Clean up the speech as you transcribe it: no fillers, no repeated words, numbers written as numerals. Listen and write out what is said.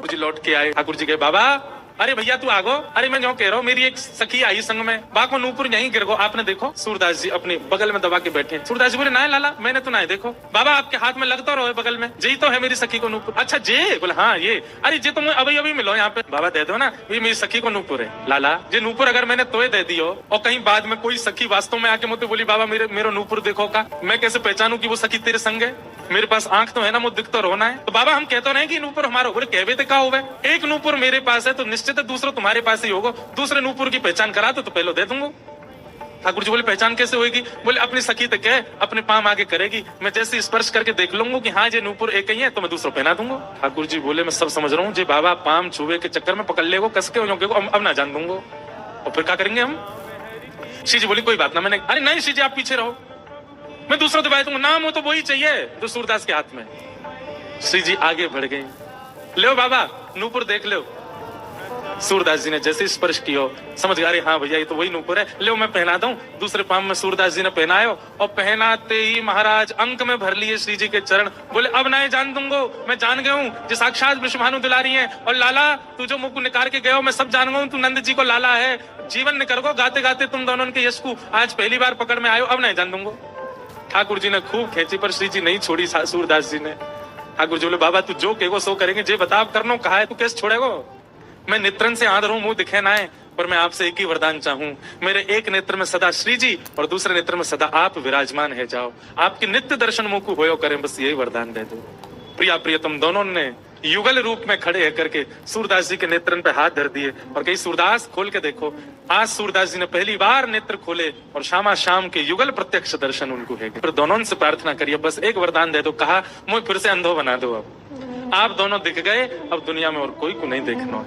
जी लौट के आए, ठाकुर जी के बाबा अरे भैया तू आगो, अरे मैं जो कह रहा हूँ मेरी एक सखी आई संग में, बाको नूपुर यहीं गिर गो, आपने देखो। सूरदास जी अपने बगल में दबा के बैठे। सूरदास जी बोले ना लाला मैंने तो ना देखो। बाबा आपके हाथ में लगता रहो बगल में, यही तो है मेरी सखी को नूपुर। अच्छा जे बोले हाँ ये, अरे जे तुम अभी अभी मिलो यहाँ पे। बाबा दे दो ना, ये मेरी सखी को नूपुर है। लाला जे नूपुर अगर मैंने तोय दे दियो और कहीं बाद में कोई सखी वास्तव में आके मुझे बोली बाबा मेरे नूपुर देखो का, मैं कैसे पहचानू की वो सखी तेरे संग है? मेरे पास आंख तो है ना, मुझे दिख तो रोना है। तो बाबा हम कहते रहे कि नूपुर हमारा, बोले कहवे तो का होवे, एक नूपुर मेरे पास है तो निश्चित है दूसरा तुम्हारे पास ही होगा, दूसरे नूपुर की पहचान करा तो पहले दे दूंगा। ठाकुर जी बोले पहचान कैसे होगी? बोले अपनी सखी तक है, अपने पाम आगे करेगी, मैं जैसे स्पर्श करके देख लूंगा कि हाँ ये नूपुर एक ही है तो मैं दूसरा पहना दूंगा। ठाकुर जी बोले मैं सब समझ रहा हूँ, जे बाबा पाम छुए के चक्कर में पकड़ लेगो कस के अब ना जान दूंगा, और फिर क्या करेंगे हम? श्री जी बोली कोई बात ना, मैंने अरे नहीं श्री जी आप पीछे रहो, मैं दूसरा दबाई दूंगा, नाम हो तो वही चाहिए जो सूरदास के हाथ में। श्री जी आगे बढ़ गए, लो बाबा नूपुर देख लो। सूरदास जी ने जैसे स्पर्श किया समझ गया अरे हाँ भैया ये तो वही नूपुर है, ले मैं पहना दूं। दूसरे पाम में सूरदास जी ने पहनायो और पहनाते ही महाराज अंक में भर लिए श्री जी के चरण। बोले अब ना जान दूंगो, मैं जान गया हूँ जो साक्षात विश्वभानु दुलारी है, और लाला तू जो मुख निकाल के गयो मैं सब जान गया हूँ, तू नंद जी को लाला है, जीवन निकर गो गाते गाते तुम दोनों के यश को आज पहली बार पकड़ में आयो, अब नहीं जान दूंगो। ठाकुर जी ने खूब खेची पर श्री जी नहीं छोड़ी सूरदास जी ने। ठाकुर जी बोले बाबा तू जो कहेगो सो करेंगे, जे बता करनो कहा है तू कैसे छोड़ेगो? मैं नेत्रन से आंध रहूं, मुंह दिखे ना है, पर मैं आपसे एक ही वरदान चाहूं, मेरे एक नेत्र में सदा श्री जी और दूसरे नेत्र में सदा आप विराजमान है जाओ, आपके नित्य दर्शन मुंह को होयो करें, बस यही वरदान दे दो। प्रिया प्रियतम दोनों ने युगल रूप में खड़े है करके सूरदास जी के नेत्रन पे हाथ धर दिए और कही सूरदास खोल के देखो। आज सूरदास जी ने पहली बार नेत्र खोले और शामा शाम के युगल प्रत्यक्ष दर्शन उनको है। फिर दोनों से प्रार्थना करिए बस एक वरदान दे दो, कहा मुझे फिर से अंधो बना दो, अब आप दोनों दिख गए, अब दुनिया में और कोई को नहीं देखना।